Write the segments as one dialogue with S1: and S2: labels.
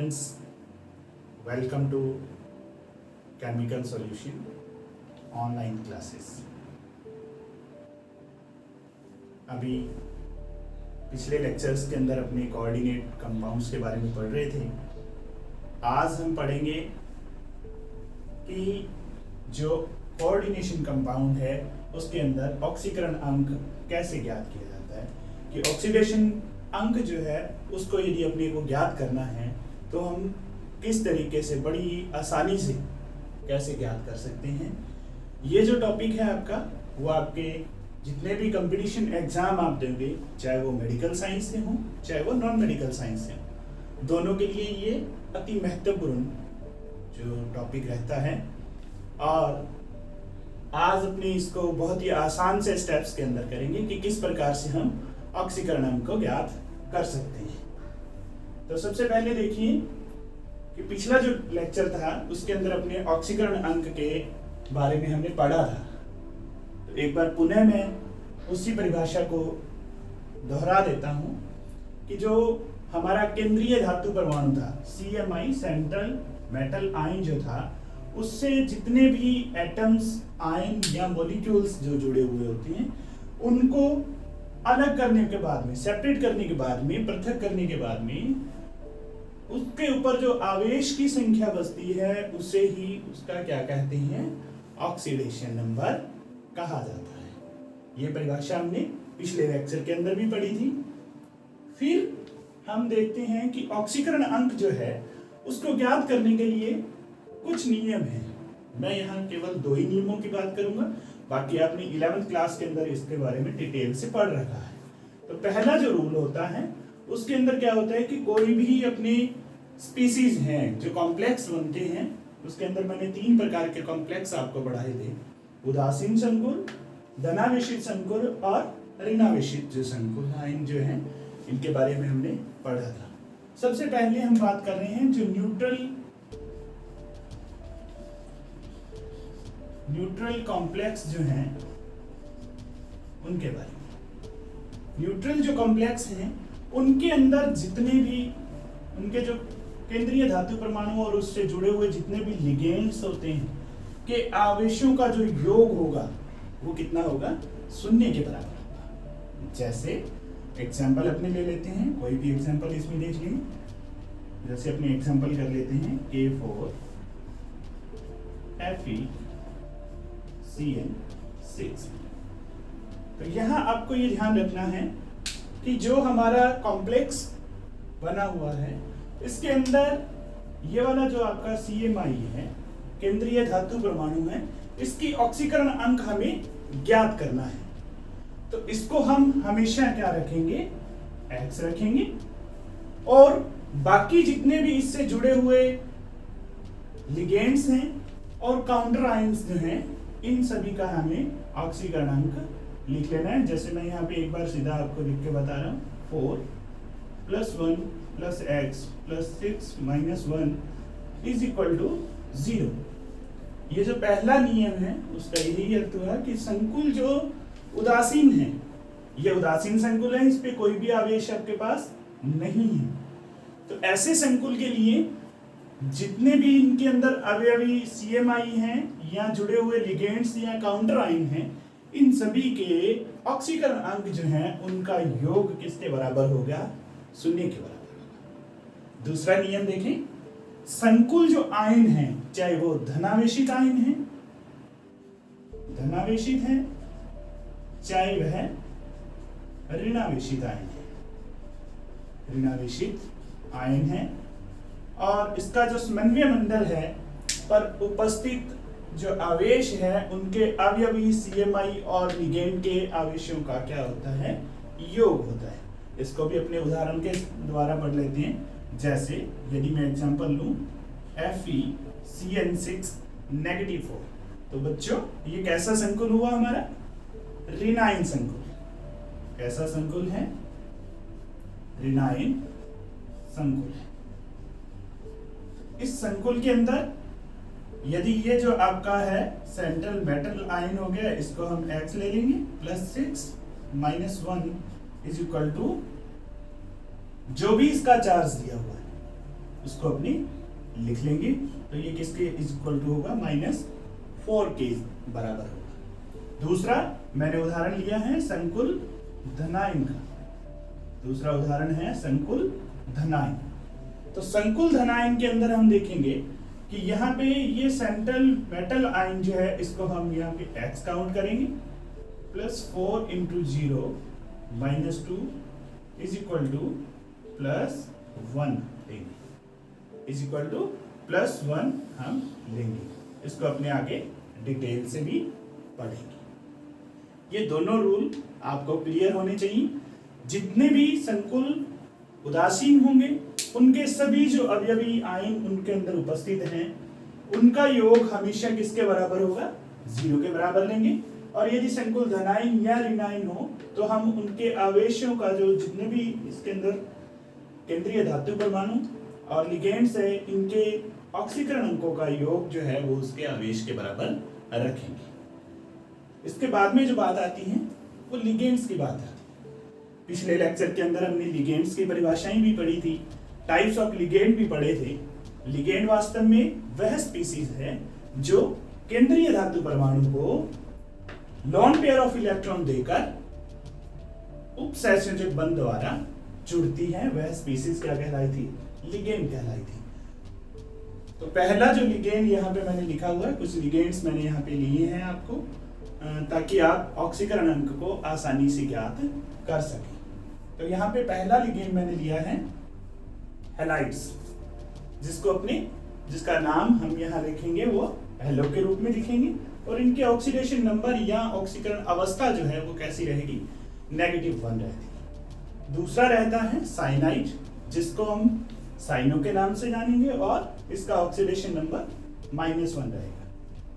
S1: students, welcome to chemical solution online classes। अभी पिछले lectures के अंदर अपने कोऑर्डिनेट कंपाउंड्स के बारे में पढ़ रहे थे। आज हम पढ़ेंगे कि जो कोऑर्डिनेशन कंपाउंड है उसके अंदर ऑक्सीकरण अंक कैसे ज्ञात किया जाता है, कि ऑक्सीडेशन अंक जो है उसको यदि अपने को ज्ञात करना है तो हम किस तरीके से बड़ी आसानी से कैसे ज्ञात कर सकते हैं। ये जो टॉपिक है आपका, वो आपके जितने भी कंपटीशन एग्जाम आप देंगे, चाहे वो मेडिकल साइंस से हो चाहे वो नॉन मेडिकल साइंस से हो, दोनों के लिए ये अति महत्वपूर्ण जो टॉपिक रहता है। और आज अपने इसको बहुत ही आसान से स्टेप्स के अंदर करेंगे कि किस प्रकार से हम ऑक्सीकरण अंक को ज्ञात कर सकते हैं। तो सबसे पहले देखिए कि पिछला जो लेक्चर था उसके अंदर अपने ऑक्सीकरण अंक के बारे में हमने पढ़ा था। तो एक बार पुनः मैं उसी परिभाषा को दोहरा देता हूं कि जो हमारा केंद्रीय धातु परमाणु था CMI, सेंट्रल मेटल आयन जो था, उससे जितने भी एटम्स, आयन या मॉलिक्यूल्स जो जुड़े हुए होते हैं उनको अलग करने के बाद में, सेपरेट करने के बाद में, पृथक करने के बाद में उसके ऊपर जो आवेश की संख्या बचती है उसे ही उसका क्या कहते हैं, ऑक्सीडेशन नंबर कहा जाता है। ये परिभाषा हमने पिछले लेक्चर के अंदर भी पढ़ी थी। फिर हम देखते हैं कि ऑक्सीकरण अंक जो है उसको ज्ञात करने के लिए कुछ नियम हैं। मैं यहाँ केवल 2 ही नियमों की बात करूंगा, बाकी आपने 11th क्लास के अंदर इसके बारे में डिटेल से पढ़ रखा है। तो पहला जो रूल होता है उसके अंदर क्या होता है कि कोई भी अपने स्पीसीज हैं जो कॉम्प्लेक्स बनते हैं, उसके अंदर मैंने 3 प्रकार के कॉम्प्लेक्स आपको पढ़ाए थे, उदासीन संकुल, धनावेशित संकुल और ऋणावेशित जो संकुल आयन जो हैं, इनके बारे में हमने पढ़ा था। सबसे पहले हम बात कर रहे हैं जो न्यूट्रल कॉम्प्लेक्स जो हैं उनके बारे में। न्यूट्रल जो कॉम्प्लेक्स हैं उनके अंदर जितने भी उनके जो केंद्रीय धातु परमाणु और उससे जुड़े हुए जितने भी लिगेंड्स होते हैं के आवेशों का जो योग होगा वो कितना होगा, 0 के बराबर होगा। जैसे एग्जांपल अपने ले लेते हैं, कोई भी एग्जांपल इसमें देख लीजिए। जैसे अपने एग्जांपल कर लेते हैं K4 FeCN6। तो यहाँ आपको ये ध्यान रखना है कि जो हमारा कॉम्प्लेक्स बना हुआ है इसके अंदर ये वाला जो आपका CMI है, केंद्रीय धातु परमाणु है, इसकी ऑक्सीकरण अंक हमें ज्ञात करना है। तो इसको हम हमेशा क्या रखेंगे, X रखेंगे, और बाकी जितने भी इससे जुड़े हुए लिगेंड्स हैं और काउंटर आयंस जो हैं, इन सभी का हमें ऑक्सीकरण अंक लिख लेना है। जैसे मैं यहाँ पे एक बार सीधा आपको लिख के बता रहा हूँ, 4 + 1 + x + 6 - 1 = 0। ये जो पहला नियम है उसका यही अर्थ हुआ कि संकुल जो उदासीन है, ये उदासीन संकुल है, इस पे कोई भी आवेश आपके पास नहीं है। तो ऐसे संकुल के लिए जितने भी इनके अंदर अवयवी CMI हैं या जुड़े हुए लिगेंड्स या काउंटर आयन हैं, इन सभी के ऑक्सीकरण अंक जो हैं उनका योग किसके बराबर होगा, 0 के बराबर होगा। दूसरा नियम देखें, संकुल जो आयन है, चाहे वो धनावेशित आयन है, धनावेशित है, चाहे वह ऋणावेशित आयन है, ऋणावेशित आयन है, और इसका जो समन्वय मंडल है पर उपस्थित जो आवेश है उनके अवयवी CMI और लिगेंड के आवेशों का क्या होता है, योग होता है। इसको भी अपने उदाहरण के द्वारा पढ़ लेते हैं। जैसे यदि मैं एग्जांपल लूं FeCN6 -4, तो बच्चों ये कैसा संकुल हुआ हमारा, ऋणायन संकुल। कैसा संकुल है, ऋणायन संकुल है। इस संकुल के अंदर यदि ये जो आपका है सेंट्रल मेटल आयन हो गया, इसको हम X ले लेंगे, +6 - 1 = जो भी इसका चार्ज दिया हुआ है, उसको अपने लिख लेंगे। तो ये किसके इज इक्वल टू होगा, -4 के बराबर होगा। दूसरा मैंने उदाहरण लिया है संकुल धनायन का। दूसरा उदाहरण है संकुल धनायन। तो संकुल धनायन के अंदर हम देखेंगे कि यहाँ पे ये सेंट्रल मेटल आयन जो है इसको हम यहाँ पे x काउंट करेंगे, +4 × 0 -2 इज इक्वल टू +1 लेंगे, इज इक्वल टू +1 हम लेंगे। इसको अपने आगे डिटेल से भी पढ़ेंगे। ये दोनों रूल आपको क्लियर होने चाहिए। जितने भी संकुल उदासीन होंगे उनके सभी जो अवयवी आयन उनके अंदर उपस्थित हैं उनका योग हमेशा किसके बराबर होगा, 0 के बराबर लेंगे। और यदि संकुल धनायन या ऋणायन हो तो हम उनके आवेशों का जो जितने भी इसके अंदर केंद्रीय धातु परमाणु और लिगेंड्स है इनके ऑक्सीकरण अंकों का योग जो है वो उसके आवेश के बराबर रखेंगे। इसके बाद में जो बात आती है वो लिगेंड्स की बात आती है। पिछले लेक्चर के अंदर हमने लिगेंड्स की परिभाषाएं भी पढ़ी थी, टाइप्स ऑफ लिगेंड भी पढ़े थे। लिगेंड वास्तव में वह स्पीसीज है जो केंद्रीय धातु परमाणु को लॉन पेयर ऑफ इलेक्ट्रॉन देकर उपसंयोजक बंध द्वारा जुड़ती है। वह स्पीसीज क्या कहलाई थी, लिगेंड कहलाई थी। तो पहला जो लिगेंड यहाँ पे मैंने लिखा हुआ है, कुछ लिगेंड्स मैंने यहाँ पे लिए हैं आपको ताकि आप ऑक्सीकरण अंक को आसानी से ज्ञात कर सकें। तो यहाँ पे पहला लिगेंड मैंने लिया है हैलाइड्स, जिसका नाम हम यहाँ लिखेंगे वो हेलो के रूप में लिखेंगे। और इनके ऑक्सीडेशन नंबर या ऑक्सीकरण अवस्था जो है वो कैसी रहेगी, -1 रहती। दूसरा रहता है साइनाइड, जिसको हम साइनो के नाम से जानेंगे और इसका ऑक्सीडेशन नंबर -1 रहेगा।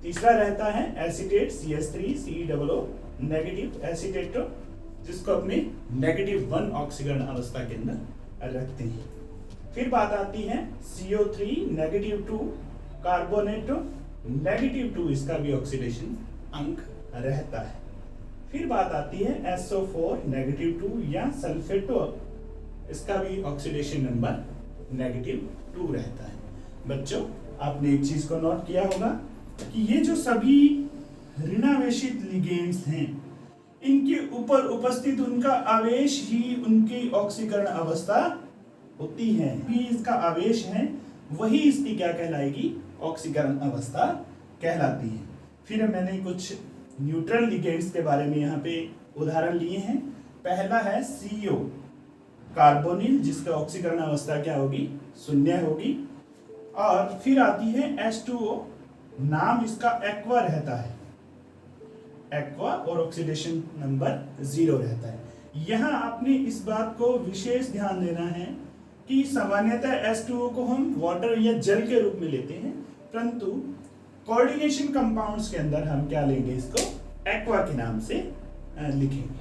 S1: तीसरा रहता है एसीटेट CH3COO नेगेटिव एसीटेटो, जिसको अपने -1 ऑक्सीकरण अवस्था के अंदर रखते हैं। फिर बात आती है CO3 -2 कार्बोनेटो -2, इसका भी ऑक्सीडेशन अंक रहता है। फिर बात आती है SO4 -2 या सल्फेटो, इसका भी ऑक्सीडेशन नंबर -2 रहता है। बच्चों आपने एक चीज को नोट किया होगा कि ये जो सभी ऋणावेशित लिगेंड्स हैं इनके ऊपर उपस्थित उनका आवेश ही उनकी ऑक्सीकरण अवस्था होती है। भी इसका आवेश है वही इसकी क्या कहलाएगी, ऑक्सीकरण अवस्था कहलाती है। फिर मैंने कुछ न्यूट्रल लिगेंड्स के बारे में यहाँ पे उदाहरण लिए हैं। पहला है CO कार्बोनिल, जिसका ऑक्सीकरण अवस्था क्या होगी, 0 होगी। और फिर आती है H2O, नाम इसका एक्वा रहता है, एक्वा, और ऑक्सीडेशन नंबर 0 रहता है। यहाँ आपने इस बात को विशेष ध्यान देना है कि सामान्यतः H2O को हम वाटर या जल के रूप में लेते हैं, परंतु कोऑर्डिनेशन कंपाउंड्स के अंदर हम क्या लेंगे, इसको एक्वा के नाम से लिखेंगे।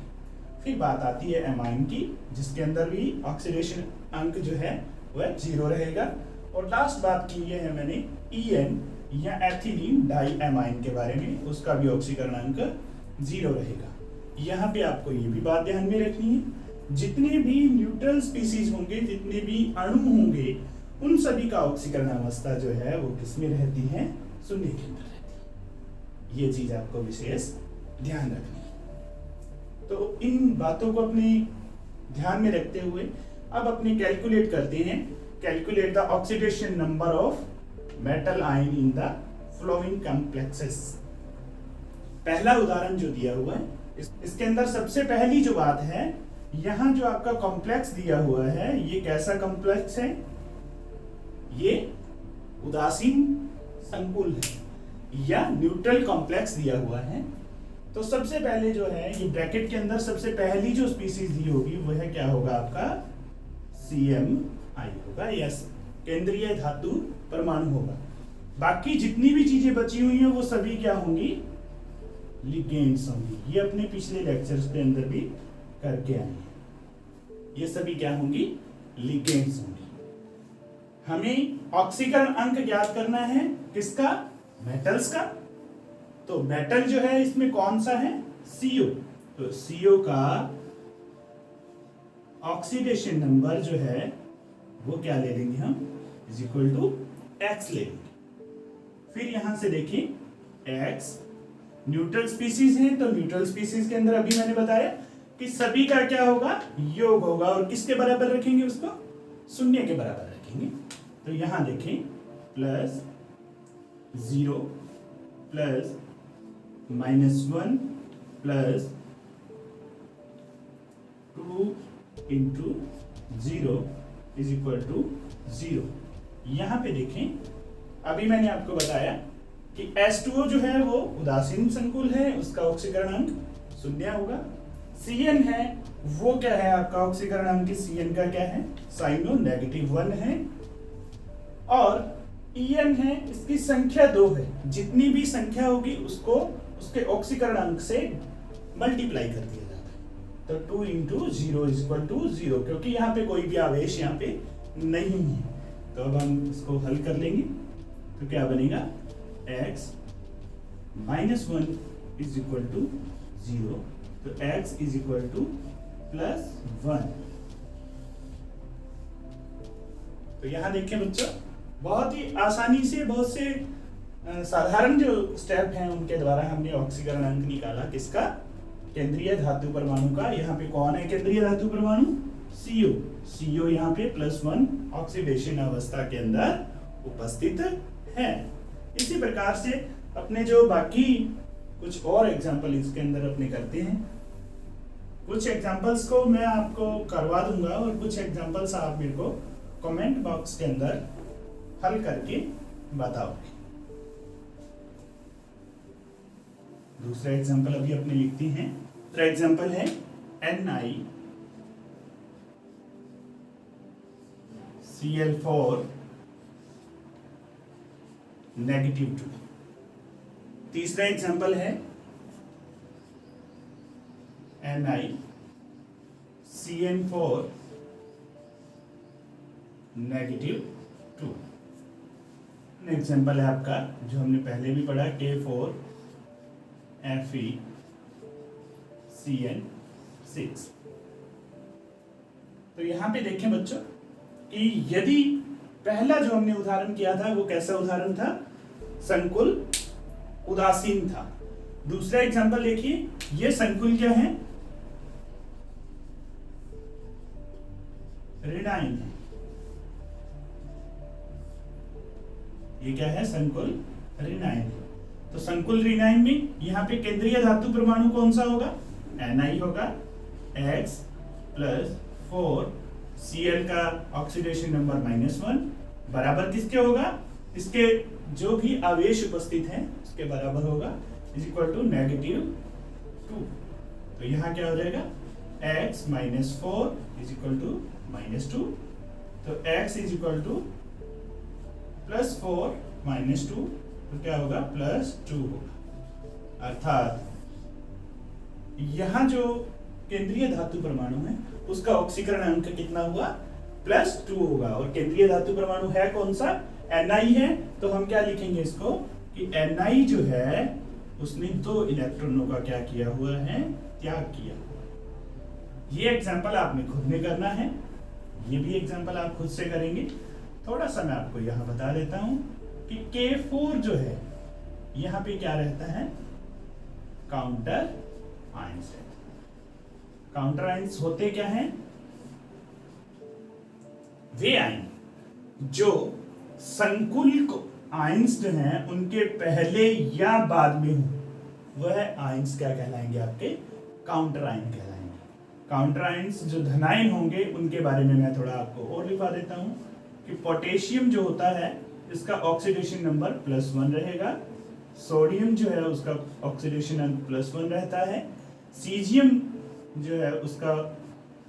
S1: फिर बात आती है एमाइन की, जिसके अंदर भी ऑक्सीडेशन अंक जो है वह 0 रहेगा। और लास्ट बात की है मैंने EN या एथिलीन डाई एमाइन के बारे में, उसका भी ऑक्सीकरण अंक 0 रहेगा। यहाँ पे आपको ये भी बात ध्यान में रखनी है, जितने भी न्यूट्रल स्पीसीज होंगे, जितने भी अणु होंगे, उन सभी का ऑक्सीकरण अवस्था जो है वो किसमें रहती है, 0 के अंदर रहती है। ये चीज आपको विशेष ध्यान रखनी है। तो इन बातों को अपने ध्यान में रखते हुए अब अपने कैलकुलेट करते हैं। Calculate the oxidation number of metal ion in the flowing complexes. पहला उदाहरण जो दिया हुआ है इसके अंदर सबसे पहली जो बात है, यहाँ जो आपका कॉम्प्लेक्स दिया हुआ है ये कैसा कॉम्प्लेक्स है, ये उदासीन संकुल है या न्यूट्रल कॉम्प्लेक्स दिया हुआ है। तो सबसे पहले जो है ये ब्रैकेट के अंदर सबसे पहली जो स्पीसीज दी होगी वह क्या होगा, आपका CMI होगा, यस, केंद्रीय धातु परमाणु होगा। बाकी जितनी भी चीजें बची हुई हैं वो सभी क्या होंगी, लिगेंड्स होंगी। ये अपने पिछले लेक्चर्स के अंदर भी करके आए हैं। ये सभी क्या होंगी, लिगेंड्स होंगी। हमें ऑक्सीकरण अंक ज्ञात करना है, किसका, मेटल्स का। तो मेटल जो है इसमें कौन सा है, CO। तो CO का ऑक्सीडेशन नंबर जो है वो क्या ले लेंगे हम, इज इक्वल टू x लेंगे। फिर यहां से देखिए x न्यूट्रल स्पीसीज है, तो न्यूट्रल स्पीसीज के अंदर अभी मैंने बताया कि सभी का क्या होगा, योग होगा, और किसके बराबर रखेंगे उसको, शून्य के बराबर रखेंगे। तो यहां देखें plus 0 plus -1 plus 2 into 0 is equal to 0। यहां पे देखें अभी मैंने आपको बताया कि H2O जो है वो उदासीन संकुल है, उसका ऑक्सीकरण अंक 0 होगा। Cn है वो क्या है आपका ऑक्सीकरण अंक, Cn का क्या है, साइनो -1 है। और En है, इसकी संख्या 2 है, जितनी भी संख्या होगी उसको उसके ऑक्सीकरण अंक से मल्टीप्लाई कर दिया जाता है। तो 2 इंटू 0 इज इक्वल टू 0, क्योंकि यहाँ पे कोई भी आवेश यहाँ पे नहीं है। तो अब हम इसको हल कर लेंगे, तो क्या बनेगा, x -1 इज इक्वल टू 0, तो x इज इक्वल टू +1। तो यहां देखिए बच्चों, बहुत ही आसानी से, बहुत से साधारण जो स्टेप हैं उनके द्वारा हमने ऑक्सीकरण अंक निकाला, किसका, केंद्रीय धातु परमाणु का। यहाँ पे कौन है केंद्रीय धातु परमाणु, CO। CO यहाँ पे +1 ऑक्सीडेशन अवस्था के अंदर उपस्थित है। इसी प्रकार से अपने जो बाकी कुछ और एग्जाम्पल इसके अंदर अपने करते हैं। कुछ एग्जाम्पल्स को मैं आपको करवा दूंगा और कुछ एग्जाम्पल्स आप मेरे को कमेंट बॉक्स के अंदर हल करके बताओगे। दूसरा एग्जाम्पल अभी अपने लिखते हैं। दूसरा एग्जाम्पल है NiCl4 -2। तीसरा एग्जाम्पल है NiCN4 -2। एग्जाम्पल है आपका जो हमने पहले भी पढ़ा, K4FeCN6। तो यहां पे देखें बच्चों कि यदि पहला जो हमने उदाहरण किया था वो कैसा उदाहरण था, संकुल उदासीन था। दूसरा एग्जाम्पल देखिए, ये संकुल क्या है, ऋणायन है। ये क्या है, संकुल ऋणायन है। तो संकुल ऋणायन में यहाँ पे केंद्रीय धातु परमाणु कौन सा होगा, Ni होगा, X + 4 Cl का ऑक्सीडेशन नंबर -1 बराबर किसके होगा, इसके जो भी आवेश उपस्थित हैं उसके बराबर होगा, इज इक्वल टू -2। तो यहाँ क्या हो जाएगा, x - 4 इज इक्वल टू -2। तो x इज इक्वल टू +4 - 2, तो क्या होगा, +2 होगा। अर्थात यहां जो केंद्रीय धातु परमाणु है उसका ऑक्सीकरण अंक कितना हुआ, +2 होगा। और केंद्रीय धातु परमाणु है कौन सा, Ni है। तो हम क्या लिखेंगे इसको कि Ni जो है उसने 2 इलेक्ट्रॉनों का क्या किया हुआ है, त्याग किया हुआ। ये एग्जाम्पल आपने खुद में करना है, ये भी एग्जाम्पल आप खुद से करेंगे। थोड़ा सा मैं आपको यहाँ बता देता हूं कि K4 जो है यहाँ पे क्या रहता है, काउंटर आयंस है। काउंटर आयंस होते क्या हैं, वे आयन जो संकुल को आयंस जो हैं उनके पहले या बाद में हो, वह आयंस क्या कहलाएंगे, आपके काउंटर आयन कहलाएंगे। काउंटर आयंस जो धनायन होंगे उनके बारे में मैं थोड़ा आपको और लिखवा देता हूं कि पोटेशियम जो होता है इसका ऑक्सीडेशन नंबर +1 रहेगा, सोडियम जो है उसका ऑक्सीडेशन अंक +1 रहता है, सीजियम जो है उसका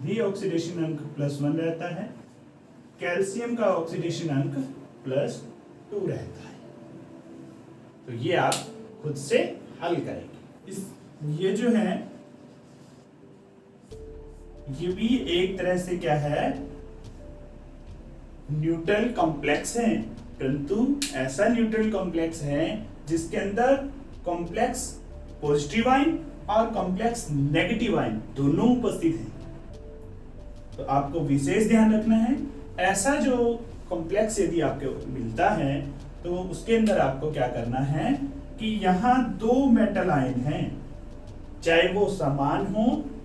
S1: भी ऑक्सीडेशन अंक +1 रहता है, कैल्शियम का ऑक्सीडेशन अंक +2 रहता है। तो ये आप खुद से हल करेंगे। ये जो है ये भी एक तरह से क्या है, न्यूट्रल कॉम्प्लेक्स है, परंतु ऐसा न्यूट्रल कॉम्प्लेक्स है जिसके अंदर कॉम्प्लेक्स पॉजिटिव आयन और कॉम्प्लेक्स नेगेटिव आयन दोनों उपस्थित हैं। तो आपको विशेष ध्यान रखना है, ऐसा जो कॉम्प्लेक्स यदि आपको मिलता है तो उसके अंदर आपको क्या करना है कि यहाँ दो मेटल आयन हैं, चाहे वो समान हो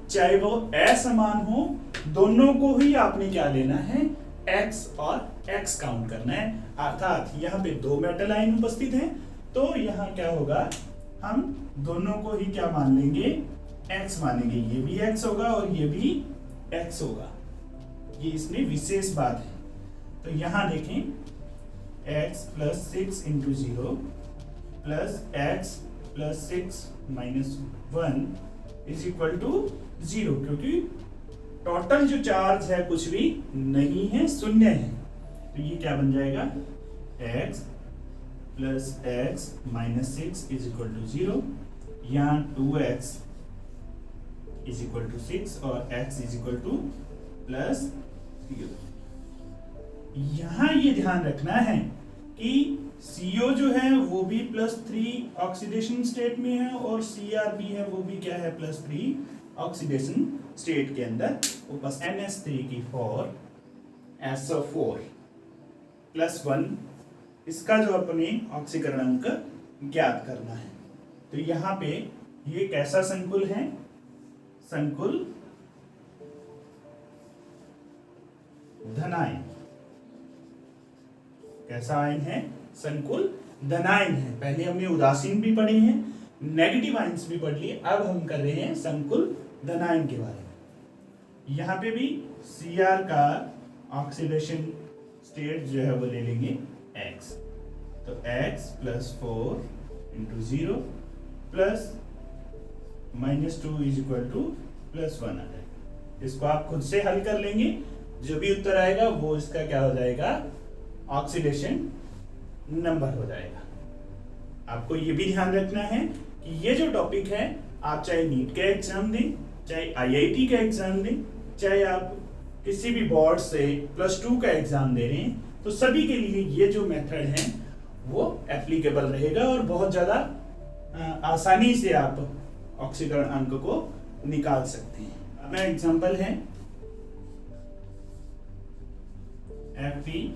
S1: चाहे वो असमान हो, दोनों को ही आपने क्या लेना है, x और x काउंट करना है। अर्थात यहाँ पे दो मेटल आयन उपस्थित हैं तो यहाँ क्या होगा, हम दोनों को ही क्या मान लेंगे, x मानेंगे। ये भी x होगा और ये भी x होगा, ये इसमें विशेष बात है। तो यहाँ देखें x plus 6 into 0 plus x plus 6 minus 1 is equal to 0, क्योंकि टोटल जो चार्ज है कुछ भी नहीं है, शून्य है। तो ये क्या बन जाएगा, x plus x minus 6 is equal to 0, यहाँ 2x इज इक्वल टू 6 और x is equal to plus 0। यहाँ ये ध्यान रखना है कि CO जो है वो भी +3 ऑक्सीडेशन स्टेट में है और CR भी है वो भी क्या है, +3 ऑक्सीडेशन स्टेट के अंदर उपस्थित। NH3 की 4 SO4 +1, इसका जो अपने ऑक्सीकरण अंक ज्ञात करना है। तो यहाँ पे ये कैसा संकुल है, संकुल धनायन। कैसा आयन है, संकुल धनायन है। पहले हमने उदासीन भी पढ़े हैं, नेगेटिव आयन्स भी पढ़ लिए, अब हम कर रहे हैं संकुल धनायन के बारे में। यहाँ पे भी Cr का ऑक्सीडेशन स्टेट जो है वो ले लेंगे x, तो x plus 4 into 0 plus -2 is equal to +1 आ जाएगा। इसको आप खुद से हल कर लेंगे, जो भी उत्तर आएगा वो इसका क्या हो जाएगा, ऑक्सीडेशन नंबर हो जाएगा। आपको ये भी ध्यान रखना है कि ये जो टॉपिक है, आप चाहे नीट का एग्जाम दें, चाहे IIT का एग्जाम दें, चाहे आप किसी भी बोर्ड से +2 का एग्जाम दे रहे हैं, तो सभी के लिए ये जो मेथड है वो एप्लीकेबल रहेगा और बहुत ज्यादा आसानी से आप ऑक्सीकरण अंक को निकाल सकते हैं। अपना एग्जांपल है FeCO5।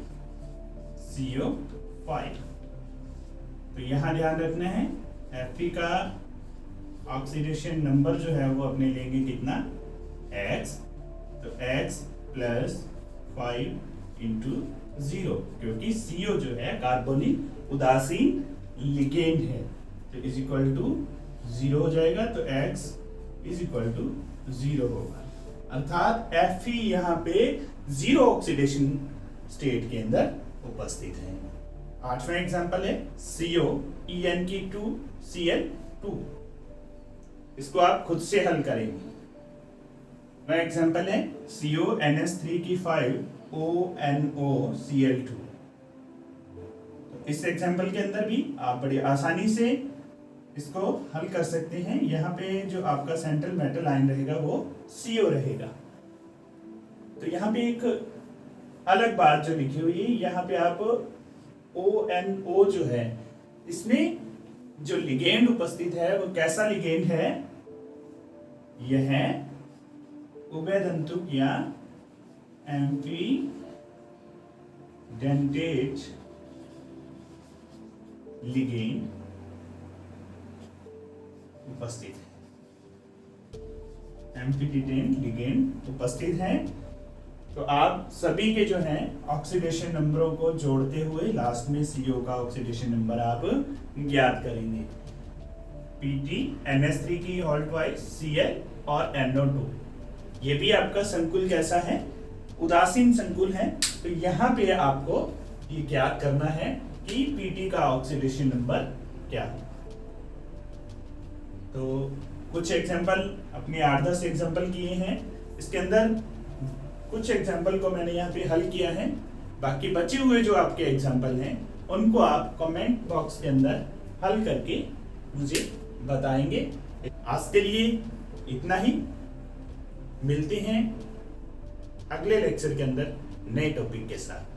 S1: तो यहां ध्यान रखना है, Fe का ऑक्सीडेशन नंबर जो है वो अपने लेंगे कितना, x, तो x प्लस 5 इंटू 0, क्योंकि CO जो है कार्बोनिल उदासीन लिगेंड है, तो इज इक्वल टू 0 हो जाएगा। तो x इज इक्वल टू 0 होगा, अर्थात Fe यहाँ पे 0 ऑक्सीडेशन स्टेट के अंदर उपस्थित है। 8वां एग्जांपल है CO En2Cl2, इसको आप खुद से हल करेंगे। वह एग्जांपल है CO NH3 इस एग्जांपल के अंदर भी आप बड़ी आसानी से इसको हल कर सकते हैं। यहाँ पे जो आपका सेंट्रल मेटल आयन रहेगा वो CO रहेगा। तो यहाँ पे एक अलग बात जो लिखी हुई है, यहाँ पे आप ONO जो है, इसमें जो लिगेंड उपस्थित है वो कैसा लिगेंड है, यह है उभयदंतुक या एम्फीडेंटेट लिगेंड उपस्थित है। एम्फीडेंटेट लिगेंड उपस्थित है। तो आप सभी के जो हैं ऑक्सीडेशन नंबरों को जोड़ते हुए लास्ट में CO का ऑक्सीडेशन नंबर आप ज्ञात करेंगे। Pt NH3 की होल ट्वाइस Cl और NO2, ये भी आपका संकुल कैसा है, उदासीन संकुल है। तो यहाँ पे आपको ये ज्ञात करना है कि Pt का ऑक्सीडेशन नंबर क्या है। तो कुछ एग्जांपल अपने 8-10 एग्जांपल किए हैं, इसके अंदर कुछ एग्जाम्पल को मैंने यहाँ पे हल किया है, बाकी बचे हुए जो आपके एग्जाम्पल हैं उनको आप कमेंट बॉक्स के अंदर हल करके मुझे बताएंगे। आज के लिए इतना ही, मिलते हैं अगले लेक्चर के अंदर नए टॉपिक के साथ।